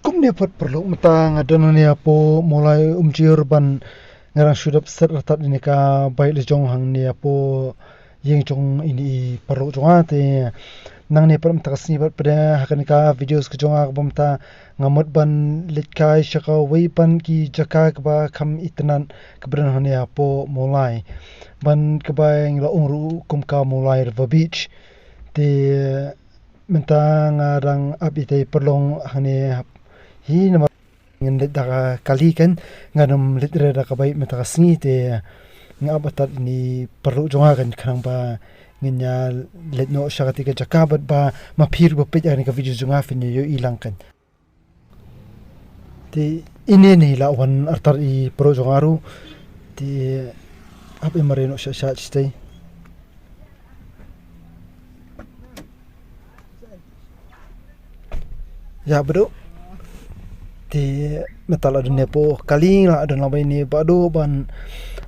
kum ne pat perlu mata ngadan ne apo mulai umjir ban ngarang sudah ser tat ini ka baik le jong hang ne apo yeng jong ini perlu jong ate nang ne per mata kasni pat pada hakan ka videos ke jong ak bamta ngamot ban litkai shaka wei pan ki jaka ba kham itnan kabran hane apo mulai ban ka bai la ungru kum ka mulai river beach te menta ngarang abite perlong hane hi nama ngin let da kali kan nganam let re da ka bai meta kasni te ngabatat ni perlu jonga kan khang ba nginya let no shakati ka jakabat ba maphir ba pe ani ka video jonga fin yo ilang kan te ine ni la wan artar I pro jongaru te ap emareno sha sha stay ya bro ti metala dunia po kali la adon labai ni bado ban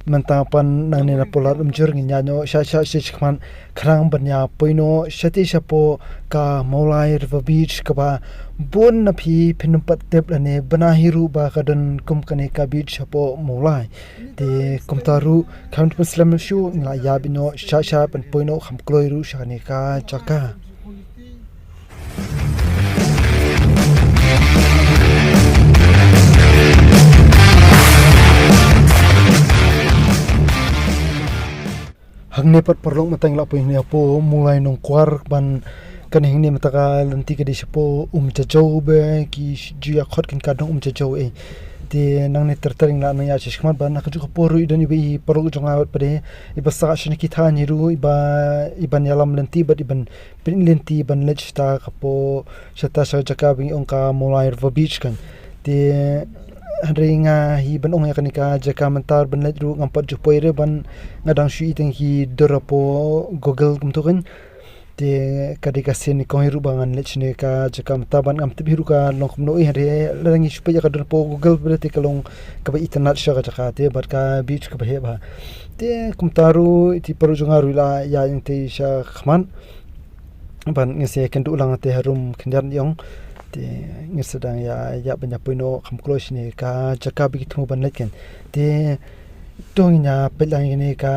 mentapan nang ni polar umjur nyanyo sha sha chikman khrang banya poino shati shapo ka molai river beach ka ba bon na phi phinumpat tep lane bana hiru ba kadan kum kane ka beach shapo molai te kumtaru count muslim shu la yabino sha sha pan poino kham kloiru shani ka chaka hangne pat perlong matang la poin apo mulai nong kwar ban kan hingni mataka lanti ke disapo chachau be ki juya khot kin kadong chachau e te nang ne tertering la nang ya chishkmat ban ka ju poru idani be perlu jonga pade iba sa shni ki tha ni ru iban yalam lanti bat iban pin lanti ban lechta kapo shata sa jaka bi onka mulai river beach kan te ringa hi ban ong yakanika jaka mentar ban ledru ngampat ju poire ban ngadang shui teng hi dorapo google kumtukin te kadika sen ko hiru bangan lechne ka jaka menta ban am tibiru ka longkum no hare langi shupa jaka dorapo google brete kalong ka ba internet shaga jaka te bat ka beach ka ba ba te kumtaru ti paru jungaru la ya inte sha khman ban ngese kendu ulang te harum khindan yong te ngisadang ya banya puino khamklosh ni ka jaka bi thu ban leken te tongnya pelang ni ka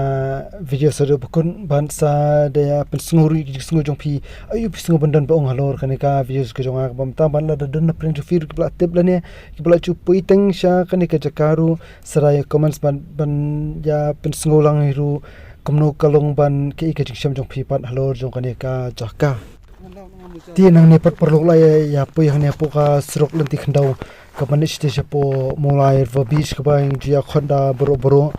video sero bukun ban sa de pensnguri sngu jong phi ayu sngu bandan ba ong halor kan ka videos ke jong ak bam ta ban la dan print fir ke bla teb lane ke bla chu puiteng sha kan ka jakaru sarai comments ban ya pensngu lang hiru komno kalong ban ke ke jing jong phi pan halor jong kan ka jaka ti nang ne pat perlu la ya pui hane po ka srok lanti khandau ka manish te chapo mulai river beach ka bang jia khonda boro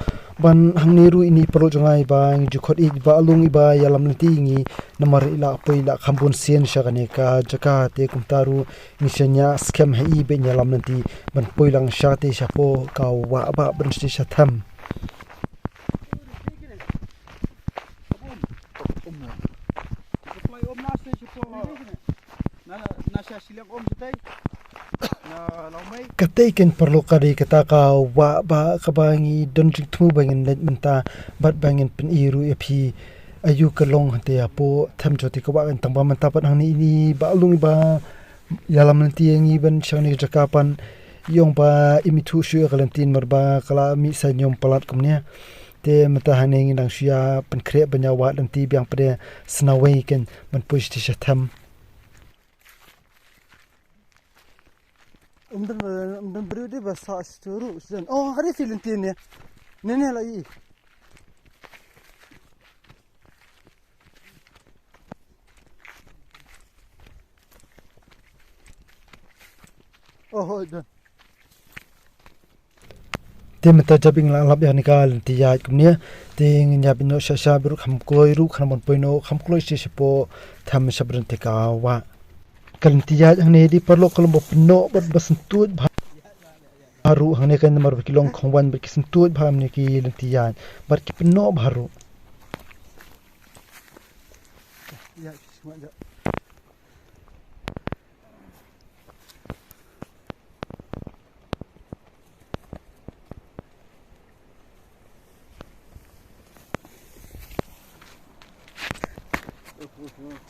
ban hangneru ini perlu jangai bang ju khot I ba alung ba yalam lanti ngi namar ila pui la khambun sen shagane ka jaka te kumtaru nisanya scam hai be yalam lanti ban pui lang sha te chapo ka wa ba ban sti shatham katay ken perlu kari kata ka wa ba kabangi don jing thu bangin let menta bat bangin pen iru epi ayu kalong hante apo tham joti ka ba kan tangba menta pat hang ni ba lung ba yalam nanti ngi ban shani jakapan yong ba imithu shu galantin marba kala mi sa nyom palat kumnya te mata hane ngi nang shia pen kre banya wa nanti biang pade snaway ken man push ti shatham umdan berudi bahasa asturu sen oh hari Filipin ya nene lagi oh itu tim ta jabing la lab ya nikal ti ya kumnia ting nya bino sha sha bru kham kloi ru khamon poino kham kloi se sepo tham sabran te ka wa kaltiya hane di perlu kalau peno bat basentut baru hane kan mar kilong khongwan ber kisentut bham ne ki lantiyan bar ki peno baru ya semua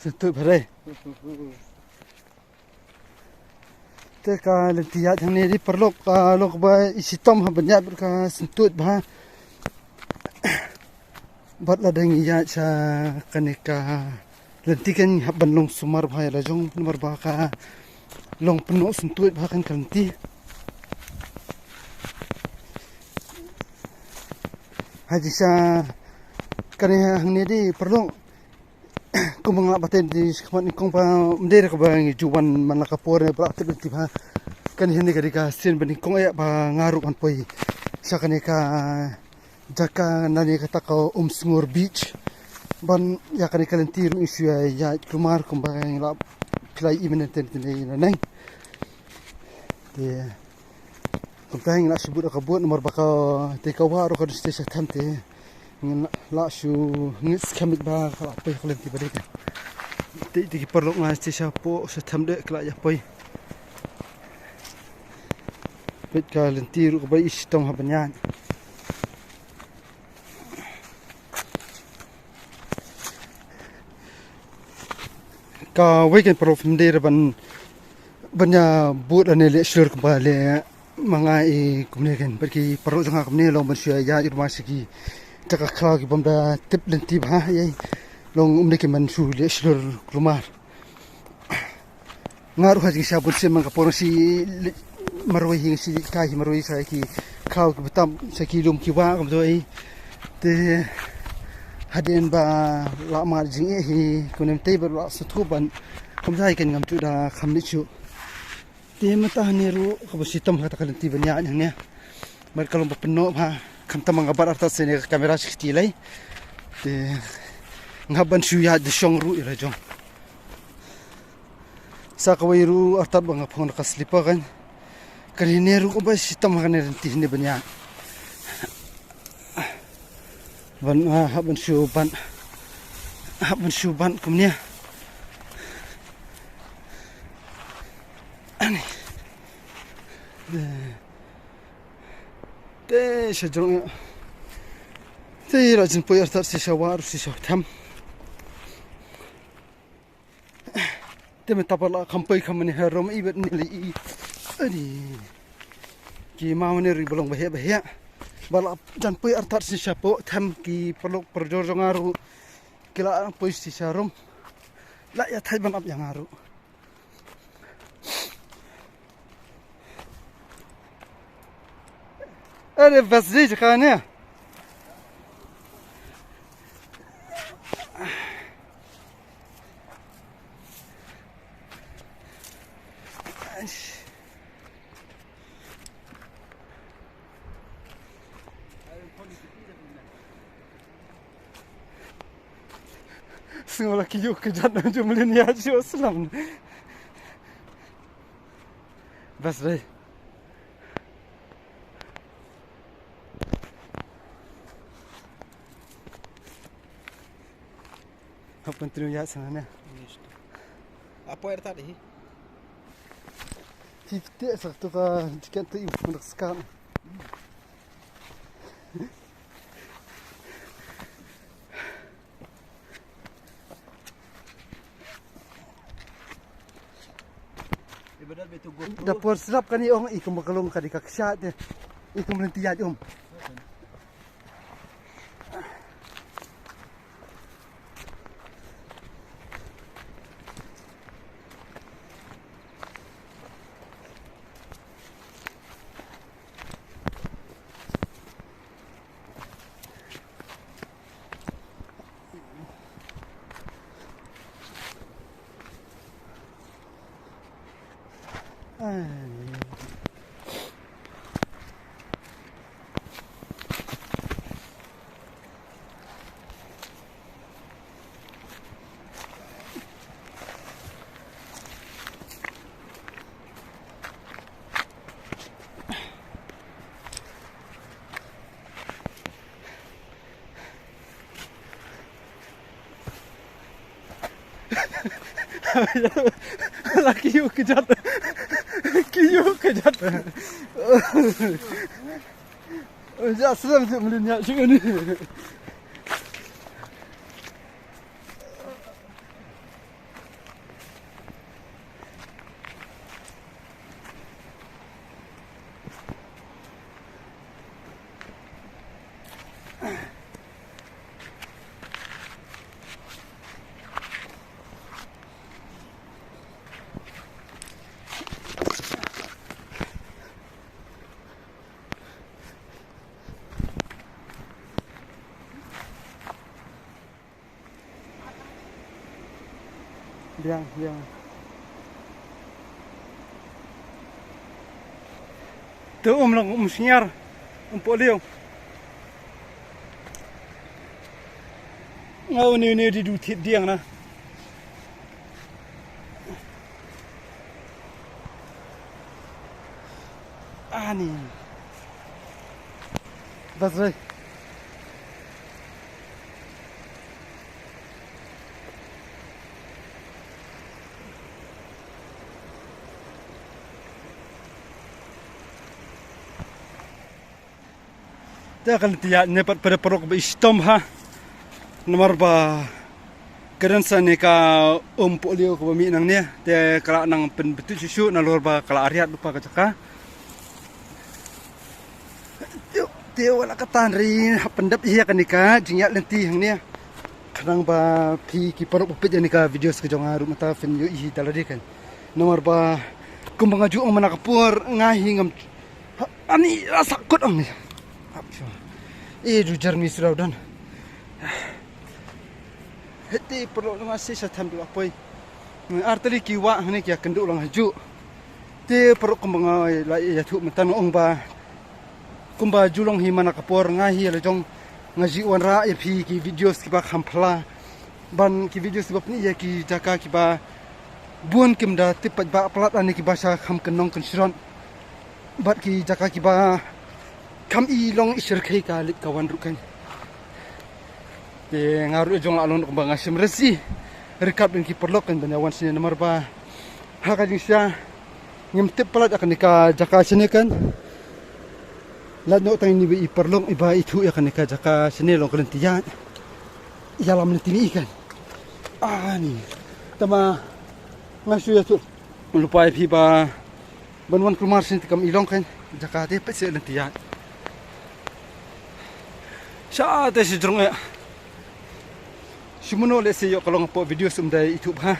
sentut bare Teka lentiat yang ni di perlok lok ba isitom ha banyak berka sentut bah bat ladang iya cha kanika lentikan haban long sumar bah la jong nomor ba ka long penuh sentut bah kan kanti haji sa kani hang ni di perlok kung mga baten di kaman kung pa mdere ka ba juwan man nakapor na praktik ti ba kan hindi ka ka sin bani kung ay ba ngaru kan poy sa kanika jaka nani ka takaw Umsungur Beach ban ya kanika lentiru isu ya kumar kung ba la klay iminenten ni nanay de kung tayong na subud ka buot nomor baka te kawaro ka sa tante la shu ngis kamit ba ka poy kalenti ba dito di perlu ngasih siapa setamde kelak ya boy bet kalentir ko ba istom habanyan ka weekend prof mder ban banya but anele sur ko ba le mga i kumnegen pergi perlu janga kumne lo ban sya ya irmasiki taka klagi bamda tip lenti ba yai long umne ke mansu le sur rumah ngaruh haji sabun se mangka porosi marwai hing si kai marwai sai ki kau ki betam saki lum ki wa kam doi te hadin ba la mar jing e hi kunem te ba la sutuban kam dai kan ngam tu da kham ni chu te mata ni ru ko sitam kata kan ti banya nyang ne mar kalom peno ha kam tamang abar arta se ne kamera sikti lai te ngaban suya de shong ru ira jong sa kawairu artat bang phone ka slipa kan kalineru ko ba sitam kan ti ne banya ban haban suban kumnya ani te shajong te rajin poy artat si shawar si shawtam te metapala kampai kamani harom ibet ni ani ki mawne ri bolong bahya bala jan poy artat si shapo tham ki perlu perjor ngaru kila poy si sharom la ya thai ban ap yang ngaru अरे बस जी जकाने Semua lagi yuk kejat dan jumlah ni aja Islam. Bas deh. Apa yang ya sana? Apa air tadi? Kita satu ka jika tu ibu nak sekarang. Ibadat betul go. Dapur serap kan iong ikum makalong ka di kaksat dia. Ikum lentiyat om. Laki yuk kejat. Kiyuk kejat. Ya seram tu melihat macam ni. yang tu lang sinyar polio ngau ni di du thit diang na ani that's right. Dia akan tiada nepat pada perok beristom ha. Nomor ba keran sana ka polio ko bami nang ni. Dia kala nang pen betul susu nalur ba kala ariat lupa ka caka. Dia wala katan ri pendap iya kan nika jingat lenti hang ni. Kadang ba pi ki perok pupit ni ka video ke jong aru mata fen yo ihi taladi kan. Nomor ba kumbangaju ang manakapur ngahi ngam ani rasa kut ang ni. Dujar misrau dan heti perlu masih satam dulu apa arteri kiwa ni kia kenduk lang haju te perlu kembang la ya tu metan ong ba kumba julong hi mana kapor ngahi le jong ngaji wan ra ya phi ki videos ki ba khampla ban ki videos ba ni ya ki jaka ki ba buan kim da tipat ba plat ani ki bahasa kham kenong kensron bat ki jaka ki ba kam i long isir kai ka lit kawan rukan de ngaru jong alon kembang asim resi rekap den ki perlok kan banyawan sini nomor ba ha ka jing sia ngim tip plat akan ka jaka sini kan la no tang ni bi perlok iba itu akan ka jaka sini long kelentian ya lam ni kan ani tama ngasu ya tu lupa pi ba banwan kumar sini kam ilong kan jaka de pese lentian Siapa si jerung ya? Simuno le si yo kalau ngapo video sumdai YouTube ha.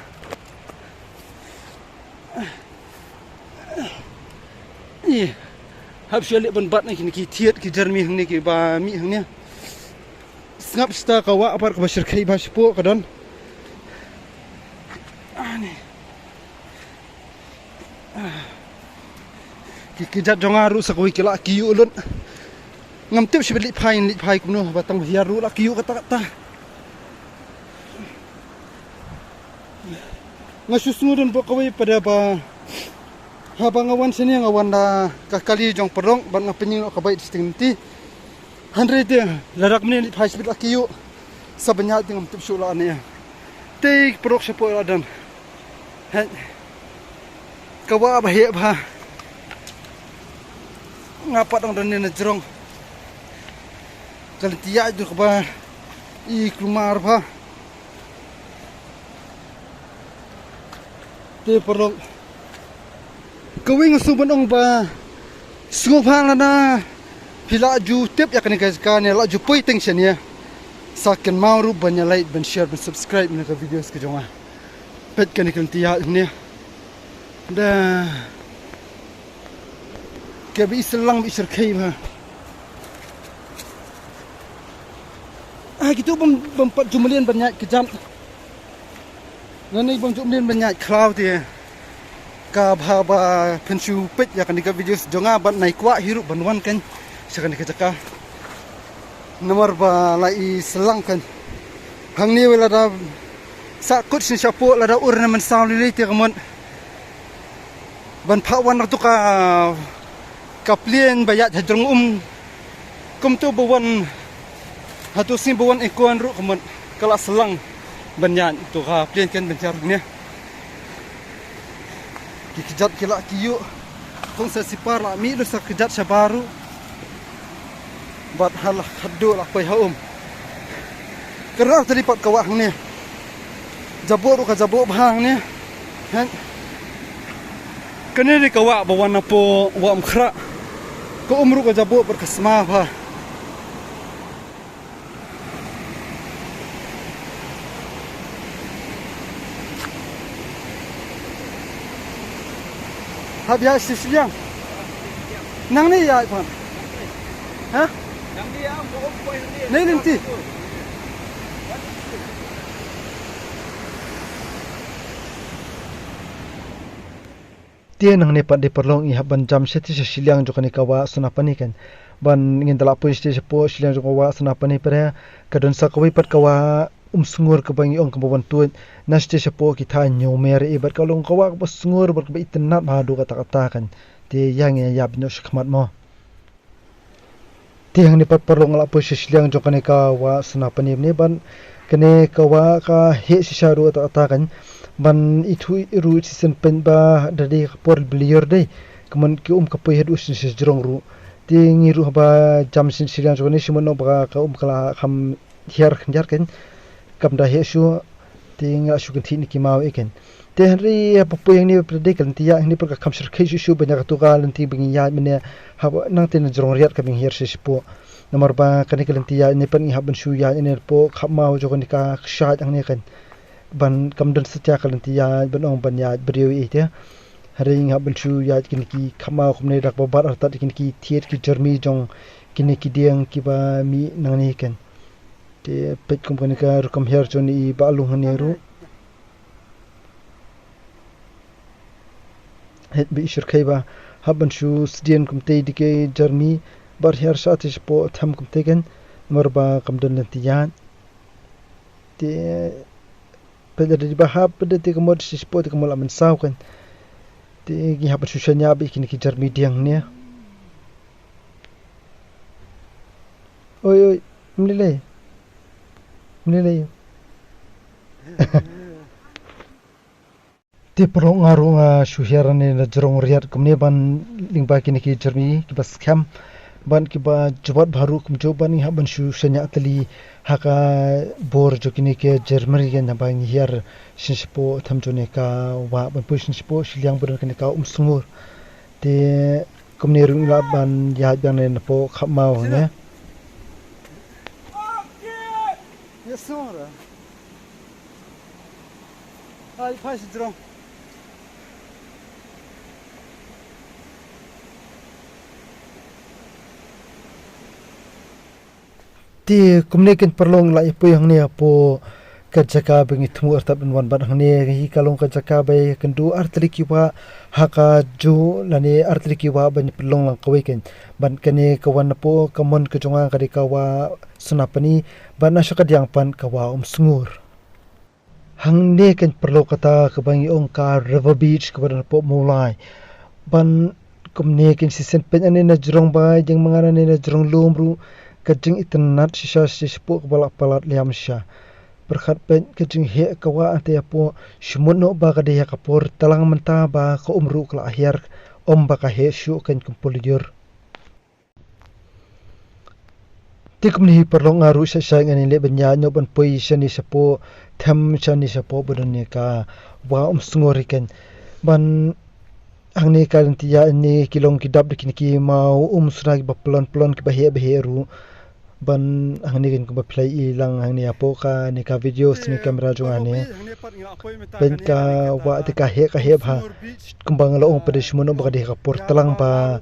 Ni hab syalik ban bat ni ki tiat ki jermi hang ni ki ba mi hang ni. Ngap sta kawa apar ka basir kai ba sipo kadon. Ani. Ki jat jongaru sakwi kila ki ulun. Ngam tip sibili phai kuno batang hiaru la kiu kata ngasusnurun pokoi pada ba habang awan sini ngawan da kakali jong perong ban ngapenying ka bai distinti 100 de larak meni phai sibili kiu sabanya ngam tip sula ane te perok sepo adan kawa ba he ba ngapa dong dan ni jerong kalau tiada itu kebar keluar apa te perlu kawing subang ba sungai lana pila ju tip ya kan kan la ju poi tension ya saken mau ru banyak like ban share ban subscribe ni ke video ke jonga pet kan tiada ni dah kebi selang bi serkai ba gitu bempat jumlian banyak kejam ngani bang jumlian banyak cloud dia ka bhaba pensu pet ya kan di video jonga ban naik wa hirup banwan kan sekan di kejaka nomor ba lai selang kan hang ni wala da sakut sin sapo la da ornament sound ni ti kamon ban phawan tu ka plien bayat hajrong kum tu bawan hatu simbuan ikuan ru kemen kala selang banyan tu ka plien kan bencar ni dikejat kila kiyu kong sa sipar la mi lu sa kejat sa baru bat hal hadu la pai haum kerang tadi pat kawah ni jabo ru ka jabo bhang ni han kene ni kawah bawan po wa mkhra ko umru ka jabo berkesma ba habis sisiang nang ni ya pan ha Yang dia bukan poin dia. ni nanti Dia nang ne pat de perlong I haban jam seti siliang jo kani kawa sunapani kan ban ngin dala po iste po siliang jo kawa sunapani pare kadon sa kawi pat kawa sungur ka bangi ong kabawan tuan naste po kita nyomer e bat kalong kawa ba sungur bar ba itnat ma do kata kata kan te yang ya bino shkmat mo te hang ne pat perlong la po siliang jo kani kawa sunapani ne ban kene kawa ka he sisharu kata kan ban itu ru season pen ba dari por belior dei kemen ki kapoi hedu sin jrong ru ti ngiru ba jam sin silang joni simono ba ka kala kham hiar khnjar ken kam da he shu ti nga shu ken ni ki mau eken te henry papo yang ni prede kan ti ya ni per ka kham sir khai shu banya tu ka lan ti bingi ya mene ha nang tin jrong riat ka bing hiar se po nomor ba kan ni ti ya ni pen ni haban shu ya ni po kham mau jo kan ka shat ang ni kan ban kamdan setia kalanti ya ban ong ban ya beriu ite haring ha ban chu ya kin ki khama khumne rak babar arta kin ki thiet ki jermi jong kin ki diang ki ba mi nangni ken te pet kum kan ka rukam her choni ba lu haneru het bi shir khaiba ha ban chu sdien kum te dike jermi bar her sha te po tham kum te ken marba kamdan lanti ya te pada di bahap pada ti kemod si sport kemol amen saw kan ti gi hapat susanya bi kini ki jar midiang ne oi mlilay ti pro ngaru nga shuhiara ne na jrong riat kumne ban lingba kini ki jarmi ki bas kham ban ki ba jubat baru kum jo ban ha ban susanya atli haka bor jo kini ke germany gen ba hiar sinspo thamjone ka wa ban pusin spo siliang bur kini ka sungur te kumne rung la ban ya ban ne po khamau ne Yes, sir. Ai, faz drone. ti kumne ken perlong la ipo yang ne po ka jaka bengi thmu arta ben wan ban hne hi kalong ka jaka be kendu artri ki wa haka ju lane artri ki wa ban perlong lang kawai ken ban kene kawan po kamon ke jonga ka ka wa sunapani ban asaka diang pan ka wa sungur hang ne ken perlo kata ka bangi ong ka river beach ka ban po mulai ban kumne ken sisen pen ane na jrong ba jeng mangana ne na jrong lumru kajing itnat sisa sispo balak palat liam sha berkhat pen kajing he kawa ate apo shmuno ba kade ya kapor talang menta ba ko umru kla ahyar om ba ka he shu kan kumpulior tikmni perlong aru sa sa ngani le benya no ban poi shani sapo tham shani sapo bodone ka wa sngoriken ban angni kalantia ni kilong kidap dikini mau surag ba plon ki bahe ru ban angni ken ko play ilang angni apo ka ni ka videos ni camera jongane ben ka wa te ka he bha kumbang lo ong padesh mono ba de ka portalang ba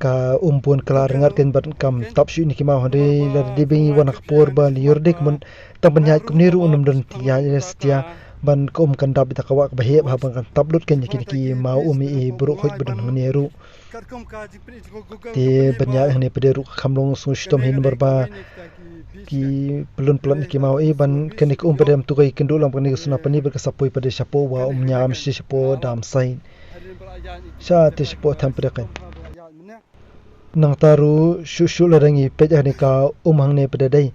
ka umpun klar ngat ken ban kam tap shu ni ki ma hore la de bingi wan ka por ba liur dek mon ta ban ya kum ni ru unum dan tia stia ban kom kan dab ta ka wa ba he bha ban kan tablut ken ki ma umi buru khoj badan ni ru te banya hne pede ru khamlong su stom hin barba ki pelun ki mau ban kenik pedem tu kai kendu lang pani suna pani ber kasapoi pede sapo wa nyam si sapo dam sai sa te sapo tham pede kan nang taru shu larangi pede hne ka hang ne pede dai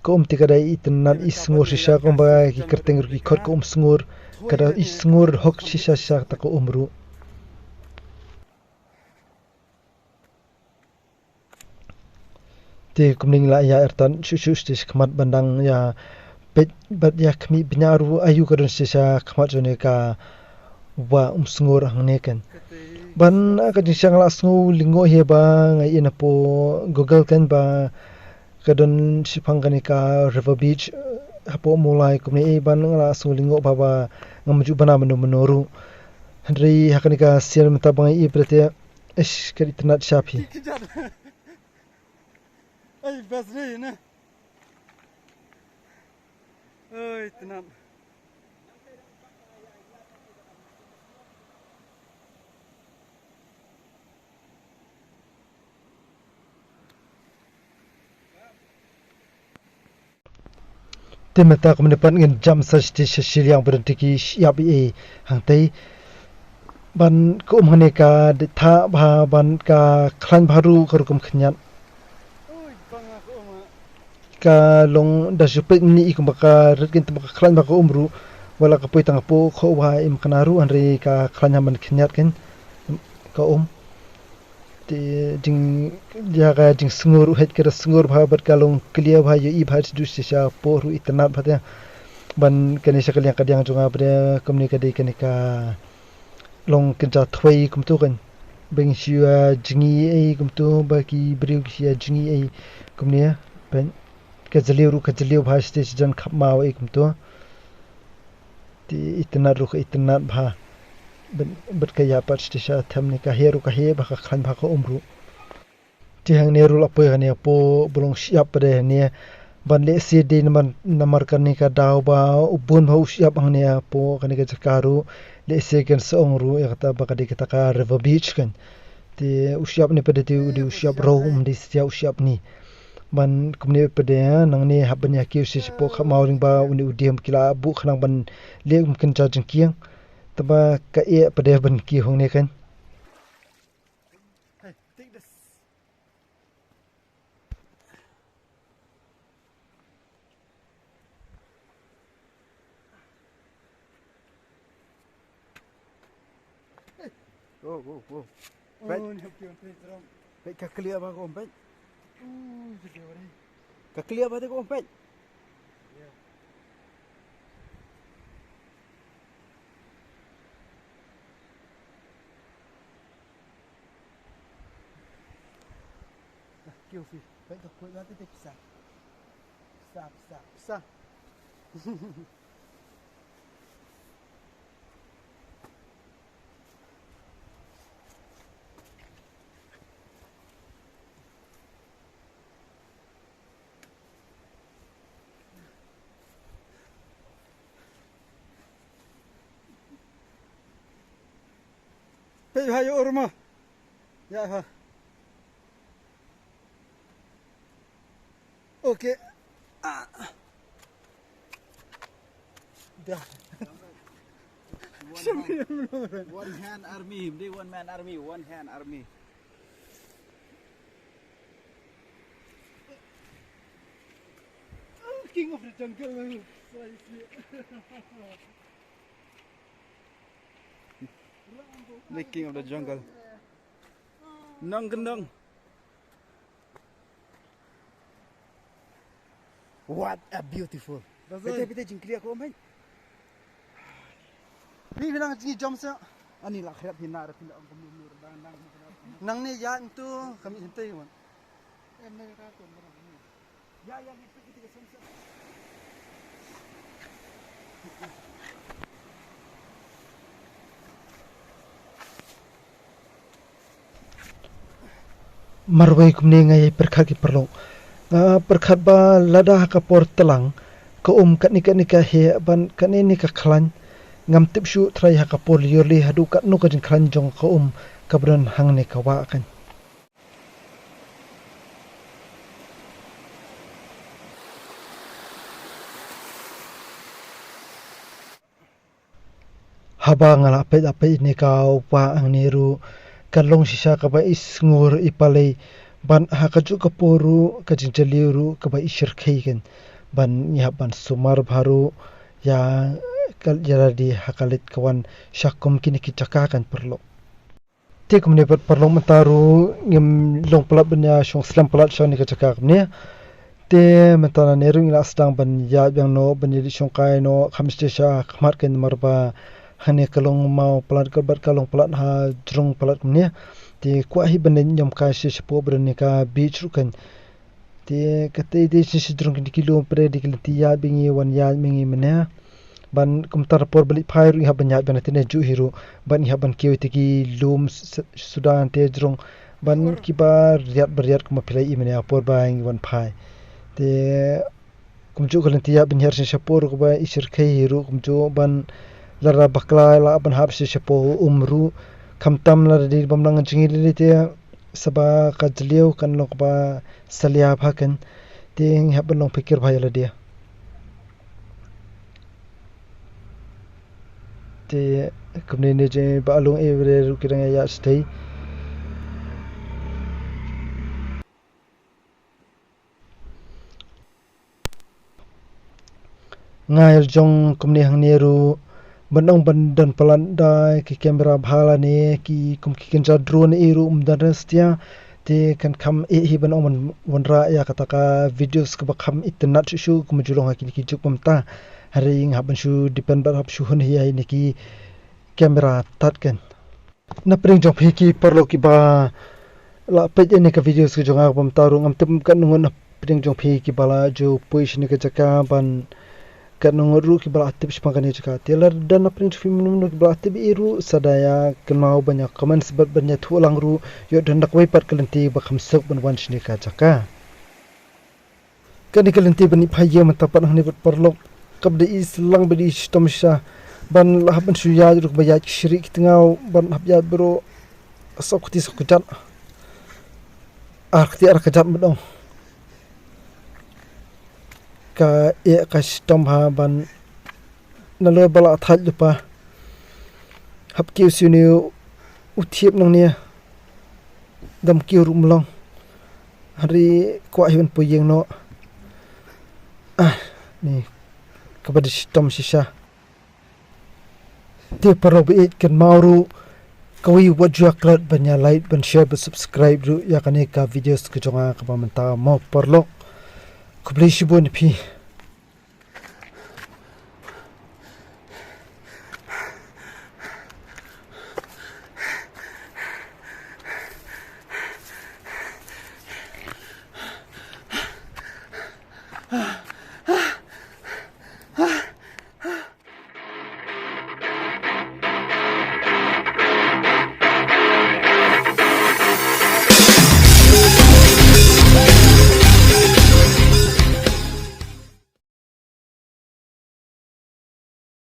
ko tika dai itnan isngur sisa ko ba ki kerteng ki khor ko sngur kada isngur hok sisa sa ta ko umru te kumning la ya ertan shu stis khmat bandang ya pet bat ya khmi binyaru ayu kadon sisa khmat jone ka wa sngur hangne ken ban ka jisang la sngu lingo he ba ngai ina po google kan ba kadon sipang kanika river beach hapo mulai kumni ban la sngu lingo baba ngamju bana menoru Henry hakanika sian mata bangai ibrete ish kari tanat shapi Ay, basri na. Ay, tenang. meta ko menepan ngin jam sa sti yang berhenti ki siap hang tei ban ko umhane ka de tha ba ban ka khlan baru karukum khnyat Ui, banga ko ma. ka long da supek ni ikum baka retkin tembaka khlan baka umru wala ka poitang po kho wa im kanaru anre ka khlan man khnyat ken ka ti jing jaga jing sungur het kera sungur bha bat kalong clear bha yo I bha du sha po ru itnat bha ban kene sakal yang kadang junga bre komni kade kene ka long kenja thwei kum tu kan beng shia jingi ai kum tu ba ki breu shia jingi ai komni ben ka jaliu bha ste jan khap ma ai kum tu ti itnat bha bet kaya pat stisha thamni ka heru ka he ba ka khan ba ka umru ti hang neru la pe ne po bulong siap pre ne ban le si din man namar kan ni ka daw ba ubun ho siap hang ne po kan ka chakaru le se kan song ru ya ta ba ka de ka ka river beach kan ti usiap ne pe de ti usiap ro di sia usiap ni ban kumne pe de nang ne haban ya ki si po kha mauring ba uni udiam kila bu khanang ban le mungkin cha jing kiang taba ka e pada ban ki hong ne kan Hey, take this. Go. Oh, Baik. ni hap ki on pe drong. Baik ka clear ba ko baik. Sige wari. Ka clear ba ko baik. Kêu phi. Baik ka ko ba te pisa. Pisa. Sa. Pe hai orma. Ya ha. Okay. Dah. One hand army, they one man army, one hand army. King of the jungle. The king of the jungle. Nang. What a beautiful. Bete jing clear ko baik. Ni bilang ni jam sa. Ani la khirap hina ra pila ang kumulur dan nang. Nang ni ya itu kami hintay man. Ya ni kita ke sunset. marwai kumne ngai perkhat ki perlo perkhat ba lada ka por telang ka kat ni ka he ban kan ni ka khlan ngam tip shu thrai ha ka por yorli hadu ka no ka jin khlan jong ka ka bran hang ne ka wa kan haba ngala ape ne ka wa ang ne ru kalong sisa ka ba isngur ipalei ban ha ka ju ka poru ka jinjaliru ka ba ishir kheigen ban ya ban sumar bharu ya kal jaradi hakalit kawan syakum kini kicaka kan perlo te kumne perlo mataru ngim long pelap benya shong slam pelat shong ni kicaka ne te metana neru ila sedang ban ya yang no benjadi shong kai no khamste sha khmat kan marba hane kalong mau pelat kalbat kalong pelat ha jrong pelat kumne te kwa hi benen nyam ka se sepo brene ka beach rukan te kate de se jrong kilo pre dikilti ya bingi wan ya mingi mena ban kumtar por beli phairu ha banya ban tene ju hero ban ha ban kiwi tiki lum sudan te jrong ban kibar riat kuma philai imene por ba ing wan phai te kumju kalanti ya banyar se sepor ko ba isir khai hero kumju ban lara bakla la ban hab se sepo umru khamtam la di bamlang chingi li te saba kajliu kan lok ba salia phakan te ha ban long fikir bhai la dia te kumne ne je ba alung evre ru kirang ya stay ngair jong kumne hang ne ru banong bandan palanda ki kamera bhala ne ki kum ki kenja drone e ru umdan stia te kan kham e hi banong wanra ya kataka videos ka bakham itna chu kum julong ha ki juk pamta haring haban shu depend bar hab shu hun hi ai ne ki kamera tat kan na pring jong phi ki parlo ki ba la pe ne ka videos ki jonga pamta ru ngam tem kan ngon pring jong phi ki bala jo position ka jaka ban kan ru ki bala atip spangane jaka telar dan pring film nu ki bala atip iru sadaya kan mau banyak comments banyak thulang ru yo dan dak wai pat kalanti ba khamsak ban wan shni ka jaka kan kalanti bani phaiye mata pan hni parlo kab de islang badi stomsha ban lahaban suya ruk baya shri kitngau ban habya bro asokti sokujat arkti arkajat bedong ka e ka stom ha ban nalo bala thal lupa hap ki usuni uthiep nang ne dam ki rumlong hari kwa hiban puyeng no ni kabadi stom shisha te parobi kan mauru kawi wajua klat banya like ban share ban subscribe ru ya kane ka videos ke jonga ka pamanta mo parlo kubli shibun phi